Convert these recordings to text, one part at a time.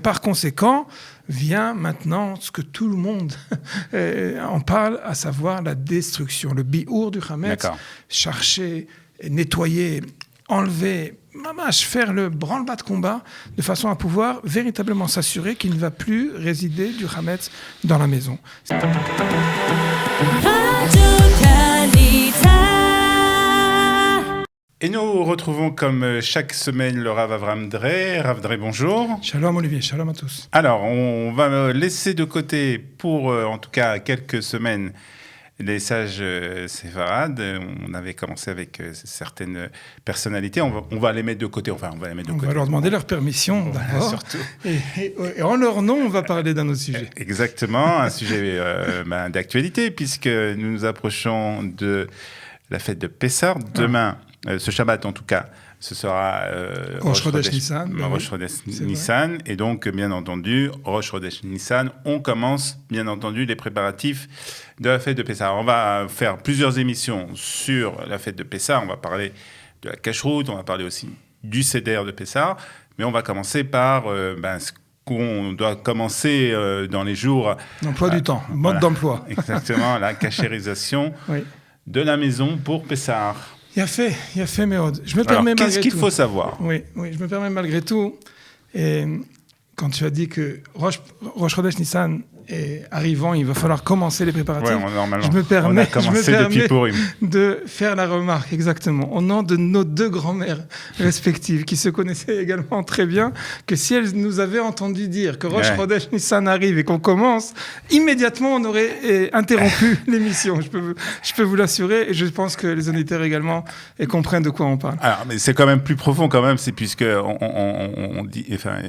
par conséquent, vient maintenant ce que tout le monde en parle, à savoir la destruction, le biour du Hametz, chercher, nettoyer, enlever, faire le branle-bas de combat, de façon à pouvoir véritablement s'assurer qu'il ne va plus résider du Hametz dans la maison. Et nous retrouvons comme chaque semaine le Rav Avram Drey. Rav Drey, bonjour. Shalom Olivier, shalom à tous. Alors, on va laisser de côté pour en tout cas quelques semaines les sages séfarades. On avait commencé avec certaines personnalités. On va les mettre de côté. Enfin, on va leur demander leur permission d'abord. Surtout. Et en leur nom, on va parler d'un autre sujet. Exactement, un sujet d'actualité puisque nous nous approchons de la fête de Pessah. Demain, ce Shabbat en tout cas, ce sera Rosh Chodesh Nissan. Rosh Chodesh Nissan. Et donc, bien entendu, Rosh Chodesh Nissan, on commence, bien entendu, les préparatifs de la fête de Pessah. On va faire plusieurs émissions sur la fête de Pessah. On va parler de la cacheroute, on va parler aussi du Seder de Pessah. Mais on va commencer par ce qu'on doit commencer dans les jours... L'emploi du temps, mode d'emploi. Exactement, la cachérisation de la maison pour Pessah. Il a fait Méod. Je me permets qu'est-ce qu'il faut savoir ? Oui, je me permets malgré tout. Et quand tu as dit que Rosh Chodesh Nissan est arrivant, il va falloir commencer les préparatifs. Normalement. Je me permets depuis Purim de faire la remarque, exactement, au nom de nos deux grand-mères respectives, qui se connaissaient également très bien, que si elles nous avaient entendu dire que Rosh Chodesh Nissan arrive et qu'on commence, immédiatement on aurait interrompu l'émission. Je peux vous l'assurer, et je pense que les auditeurs également comprennent de quoi on parle. Alors, mais c'est quand même plus profond quand même, c'est puisque on dit, enfin,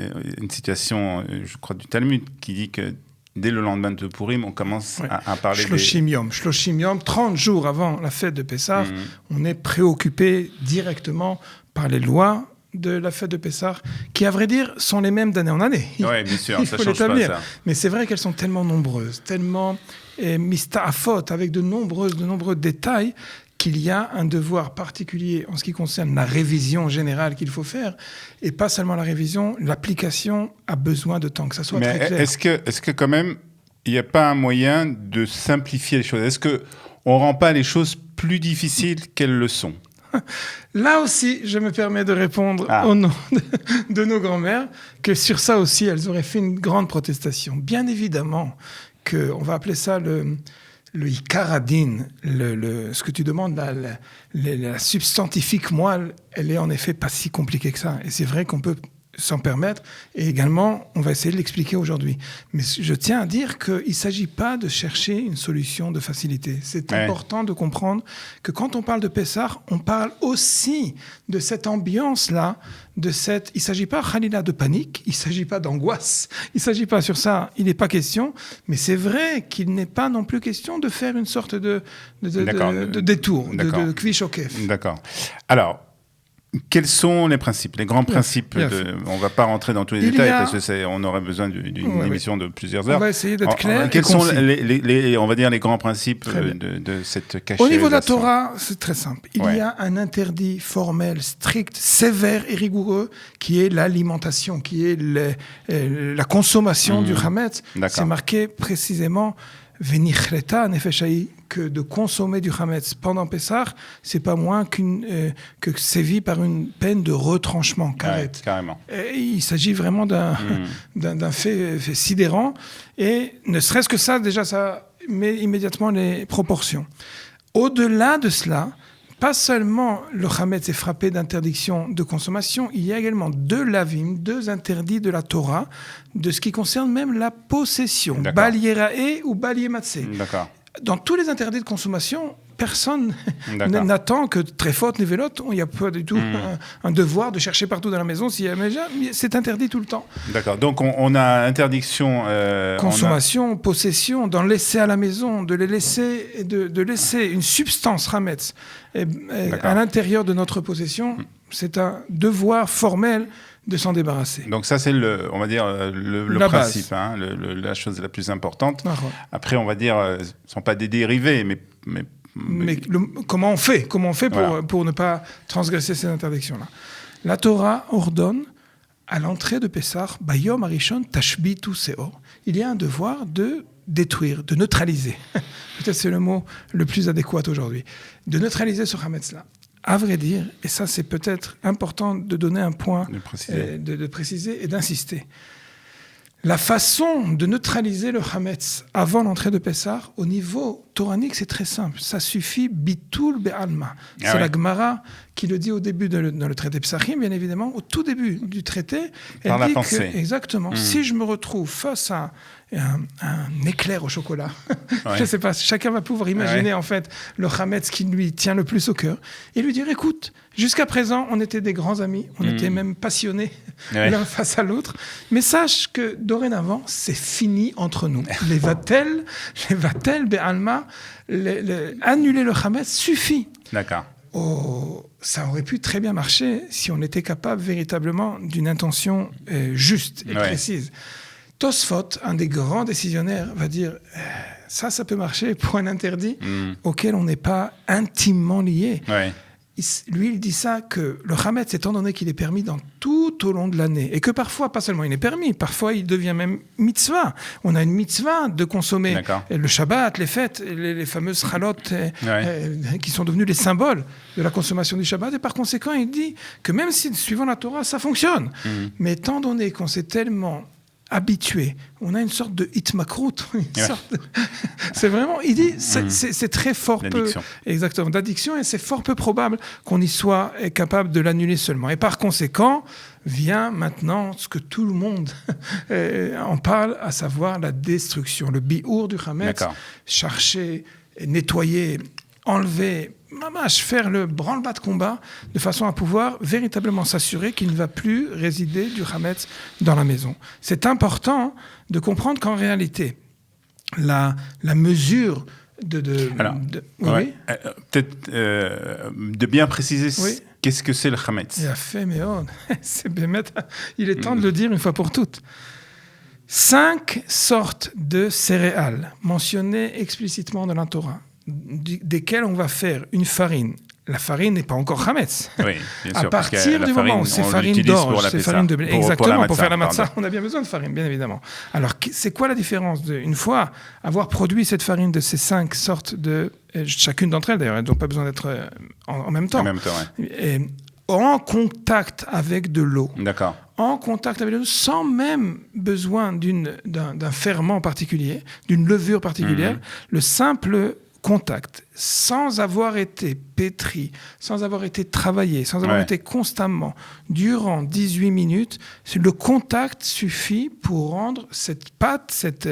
une citation, je crois, du Talmud qui dit que dès le lendemain de Purim, on commence à parler Shloshim Yom, 30 jours avant la fête de Pessah, on est préoccupé directement par les lois de la fête de Pessah, qui, à vrai dire, sont les mêmes d'année en année. Oui, bien sûr, il ça faut change pas ça. Mais c'est vrai qu'elles sont tellement nombreuses, tellement mista'afot, avec de nombreux détails, qu'il y a un devoir particulier en ce qui concerne la révision générale qu'il faut faire, et pas seulement la révision, l'application a besoin de temps, que ça soit très clair. Est-ce que quand même, il n'y a pas un moyen de simplifier les choses ? Est-ce qu'on ne rend pas les choses plus difficiles qu'elles le sont ? Là aussi, je me permets de répondre au nom de nos grands-mères, que sur ça aussi, elles auraient fait une grande protestation. Bien évidemment qu'on va appeler ça le Ikaradin, ce que tu demandes, la substantifique moelle, elle est en effet pas si compliquée que ça. Et c'est vrai qu'on peut s'en permettre. Et également, on va essayer de l'expliquer aujourd'hui. Mais je tiens à dire qu'il ne s'agit pas de chercher une solution de facilité. C'est important de comprendre que quand on parle de Pessah, on parle aussi de cette ambiance-là, il ne s'agit pas, Khalila, de panique, il ne s'agit pas d'angoisse, il ne s'agit pas sur ça, il n'est pas question, mais c'est vrai qu'il n'est pas non plus question de faire une sorte de détour, de kvish okef. D'accord. Alors, quels sont les principes, les grands principes on ne va pas rentrer dans tous les détails parce qu'on aurait besoin d'une émission de plusieurs heures. On va essayer d'être clair. Quels sont on va dire, les grands principes de cette cachérisation ? Au niveau de la Torah, c'est très simple. Il y a un interdit formel, strict, sévère et rigoureux qui est l'alimentation, qui est la consommation du Hametz. C'est marqué précisément Venichreta nefeshai, que de consommer du Hametz pendant Pessah, c'est pas moins que sévit par une peine de retranchement, carrément. Et il s'agit vraiment d'un fait sidérant, et ne serait-ce que ça, déjà, ça met immédiatement les proportions. Au-delà de cela, pas seulement le Hametz est frappé d'interdiction de consommation, il y a également deux interdits de la Torah, de ce qui concerne même la possession, Bal Yerae ou Bal Yematsé. D'accord. Dans tous les interdits de consommation, personne n'attend que très faute, névélote. Il n'y a pas du tout un devoir de chercher partout dans la maison. C'est interdit tout le temps. D'accord. Donc, on a interdiction... consommation, possession, d'en laisser à la maison, de laisser une substance Hametz à l'intérieur de notre possession. C'est un devoir formel de s'en débarrasser. Donc ça, c'est le principe, la chose la plus importante. Après, on va dire, ce ne sont pas des dérivés, mais comment on fait pour ne pas transgresser ces interdictions-là ? La Torah ordonne à l'entrée de Pessah, Bayom Arishon Tashbitu Seor, il y a un devoir de détruire, de neutraliser. Peut-être c'est le mot le plus adéquat aujourd'hui. De neutraliser ce Hametz-là. À vrai dire, et ça c'est peut-être important de donner un point, de préciser et d'insister. La façon de neutraliser le Hametz avant l'entrée de Pessah, au niveau toranique, c'est très simple. Ça suffit, bitul be'alma. C'est la Gemara qui le dit au début dans le traité Psachim, bien évidemment. Au tout début du traité, elle dit que, exactement, si je me retrouve face à un éclair au chocolat, je ne sais pas, chacun va pouvoir imaginer en fait le Hametz qui lui tient le plus au cœur, et lui dire, écoute, jusqu'à présent, on était des grands amis, on était même passionnés l'un face à l'autre, mais sache que dorénavant, c'est fini entre nous. Les vatel be'alma, annuler le Hametz suffit. D'accord. Ça aurait pu très bien marcher si on était capable véritablement d'une intention juste et précise. Tosfot, un des grands décisionnaires, va dire ça peut marcher pour un interdit auquel on n'est pas intimement lié. Lui, il dit ça que le Hametz, étant donné qu'il est permis tout au long de l'année, et que parfois, pas seulement il est permis, parfois il devient même mitzvah. On a une mitzvah de consommer le Shabbat, les fêtes, les fameuses chalot qui sont devenues les symboles de la consommation du Shabbat. Et par conséquent, il dit que même si, suivant la Torah, ça fonctionne. Mais étant donné qu'on s'est tellement habitué, on a une sorte de hitmakrout, c'est vraiment, il dit, c'est très fort peu, exactement, d'addiction, et c'est fort peu probable qu'on y soit capable de l'annuler seulement. Et par conséquent, vient maintenant ce que tout le monde en parle, à savoir la destruction, le biour du Hametz, chercher, nettoyer, enlever, faire le branle-bas de combat de façon à pouvoir véritablement s'assurer qu'il ne va plus résider du Hametz dans la maison. C'est important de comprendre qu'en réalité, la mesure peut-être de bien préciser qu'est-ce que c'est le Hametz. Il est temps de le dire une fois pour toutes. 5 sortes de céréales mentionnées explicitement dans la Torah, desquels on va faire une farine. La farine n'est pas encore Hametz. Oui, bien sûr. À partir du moment où c'est farine d'orge, c'est farine de blé. Exactement, pour faire la matzah, on a bien besoin de farine, bien évidemment. Alors, c'est quoi la différence une fois avoir produit cette farine de ces 5 sortes de... Chacune d'entre elles, d'ailleurs, elles n'ont pas besoin d'être en même temps. En même temps, et, en contact avec de l'eau. D'accord. En contact avec l'eau, sans même besoin d'un ferment particulier, d'une levure particulière, le simple contact, sans avoir été pétri, sans avoir été travaillé, sans avoir été constamment, durant 18 minutes, le contact suffit pour rendre cette pâte, cette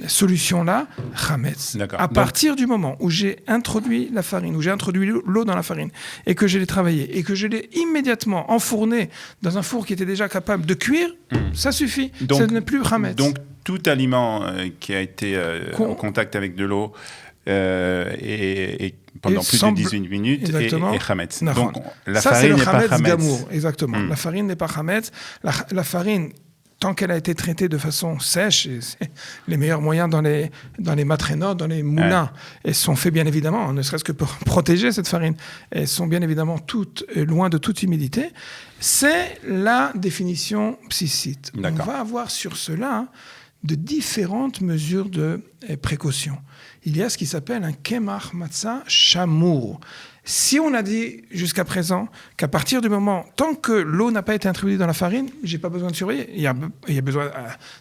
solution-là, Hametz. À partir du moment où j'ai introduit la farine, où j'ai introduit l'eau dans la farine, et que je l'ai travaillée, et que je l'ai immédiatement enfourné dans un four qui était déjà capable de cuire, ça suffit. Ça n'est plus Hametz. Donc, tout aliment qui a été en contact avec de l'eau et pendant plus de 18 minutes est Hametz. Donc, la farine n'est pas Hametz. Gamour, exactement. La farine n'est pas Hametz. La farine, tant qu'elle a été traitée de façon sèche, et c'est les meilleurs moyens dans les matrénotes, dans les moulins, elles sont faits bien évidemment, ne serait-ce que pour protéger cette farine. Elles sont bien évidemment toutes loin de toute humidité. C'est la définition psicite. On va avoir sur cela de différentes mesures de précaution. Il y a ce qui s'appelle un kemach matzah shamour. Si on a dit jusqu'à présent qu'à partir du moment, tant que l'eau n'a pas été introduite dans la farine, j'ai pas besoin de surveiller. Il y a besoin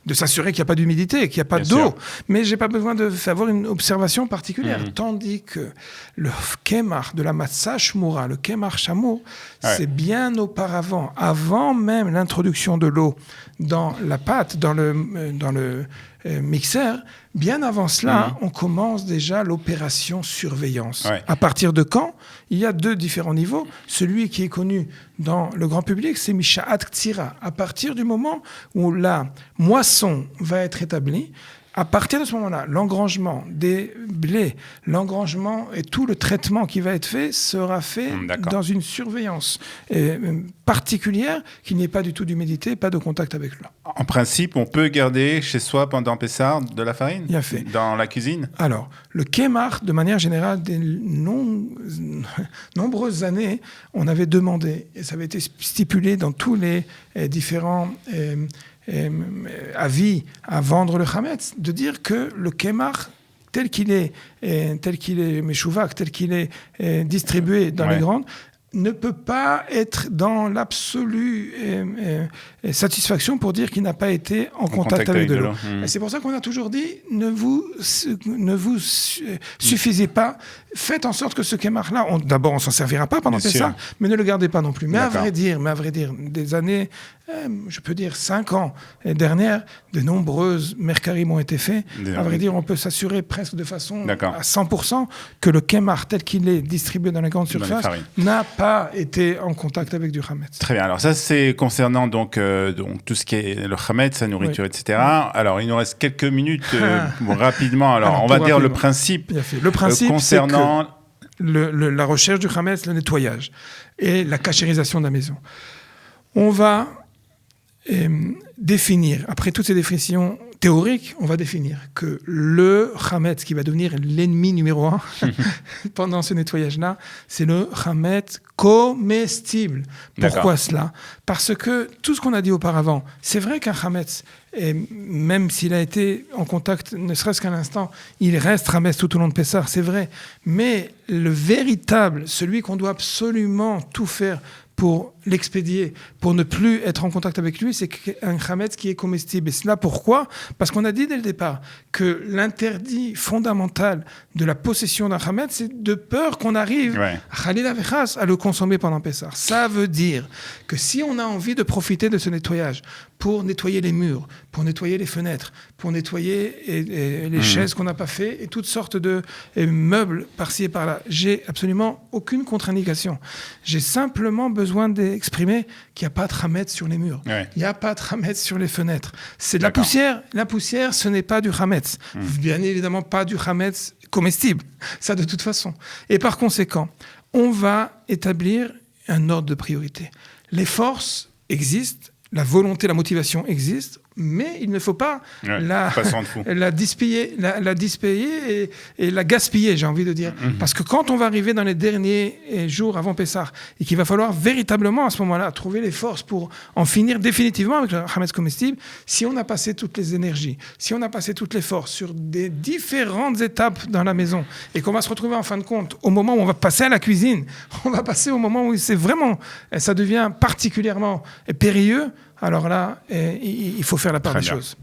de s'assurer qu'il n'y a pas d'humidité, qu'il n'y a pas d'eau, mais j'ai pas besoin d'avoir une observation particulière. Tandis que le kemach de la matzah shmura, le kemach shamour, c'est bien auparavant, avant même l'introduction de l'eau dans la pâte, dans le mixeur, bien avant cela, on commence déjà l'opération surveillance. À partir de quand? Il y a 2 différents niveaux. Celui qui est connu dans le grand public, c'est Misha'at Ktsira. À partir du moment où la moisson va être établie, À partir de ce moment-là, l'engrangement des blés, l'engrangement et tout le traitement qui va être fait sera fait dans une surveillance particulière, qu'il n'y ait pas du tout d'humidité, pas de contact avec l'eau. En principe, on peut garder chez soi pendant Pessah de la farine dans la cuisine? Alors, le kémar, de manière générale, des nombreuses années, on avait demandé, et ça avait été stipulé dans tous les différents avis à vendre le chametz, de dire que le kémar, tel qu'il est meshouvak, tel qu'il est distribué dans les grandes, ne peut pas être dans l'absolue satisfaction pour dire qu'il n'a pas été en contact avec de l'eau. Et c'est pour ça qu'on a toujours dit, ne vous suffisez pas, faites en sorte que ce kémar-là, d'abord on s'en servira pas pendant Pessah, mais ne le gardez pas non plus. Mais à vrai dire, des années, je peux dire 5 ans dernières, de nombreuses mercarim ont été faits. À vrai dire, on peut s'assurer presque de façon à 100% que le kémar tel qu'il est distribué dans les grandes surfaces n'a pas été en contact avec du chametz. Très bien. Alors ça, c'est concernant donc tout ce qui est le chametz, sa nourriture, etc. Alors il nous reste quelques minutes rapidement. Alors on va dire le principe. Le principe concernant la recherche du chametz, le nettoyage et la cachérisation de la maison. On va définir, après toutes ces définitions théoriques, on va définir que le chametz qui va devenir l'ennemi numéro 1 pendant ce nettoyage-là, c'est le chametz comestible. Pourquoi cela? Parce que tout ce qu'on a dit auparavant, c'est vrai qu'un chametz, même s'il a été en contact, ne serait-ce qu'un instant, il reste chametz tout au long de Pessah, c'est vrai. Mais le véritable, celui qu'on doit absolument tout faire pour l'expédier, pour ne plus être en contact avec lui, c'est un chametz qui est comestible. Et cela pourquoi? Parce qu'on a dit dès le départ que l'interdit fondamental de la possession d'un chametz, c'est de peur qu'on arrive à le consommer pendant Pessah. Ça veut dire que si on a envie de profiter de ce nettoyage pour nettoyer les murs, pour nettoyer les fenêtres, pour nettoyer les chaises qu'on n'a pas fait et toutes sortes de meubles par-ci et par-là, j'ai absolument aucune contre-indication. J'ai simplement besoin d'exprimer qu'il n'y a pas de chametz sur les murs. Il n'y a pas de chametz sur les fenêtres. C'est de la poussière. La poussière, ce n'est pas du chametz. Bien évidemment, pas du chametz comestible. Ça, de toute façon. Et par conséquent, on va établir un ordre de priorité. Les forces existent, la volonté, la motivation existent, mais il ne faut pas la dispiller et la gaspiller, j'ai envie de dire. Parce que quand on va arriver dans les derniers jours avant Pessah, et qu'il va falloir véritablement à ce moment-là trouver les forces pour en finir définitivement avec le chametz comestible, si on a passé toutes les énergies, si on a passé toutes les forces sur des différentes étapes dans la maison, et qu'on va se retrouver en fin de compte au moment où on va passer à la cuisine, on va passer au moment où c'est vraiment, ça devient particulièrement périlleux, alors là, il faut faire la part des choses.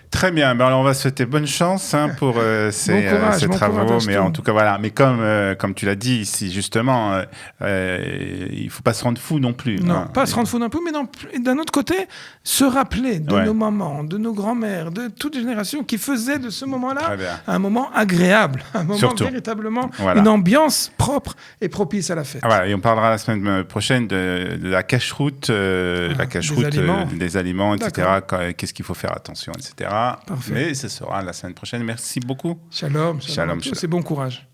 Très bien. Ben alors on va souhaiter bonne chance pour ces travaux. Mais en tout cas, voilà. Mais comme tu l'as dit ici, justement, il ne faut pas se rendre fou non plus. Non, pas se rendre fou non plus, mais d'un autre côté, se rappeler de nos mamans, de nos grands-mères, de toutes les générations qui faisaient de ce moment-là un moment agréable, un moment véritablement, une ambiance propre et propice à la fête. Voilà, et on parlera la semaine prochaine de la cache-route, des aliments, etc. Qu'est-ce qu'il faut faire attention, etc. Parfait. Mais ce sera la semaine prochaine. Merci beaucoup. Shalom. C'est bon courage.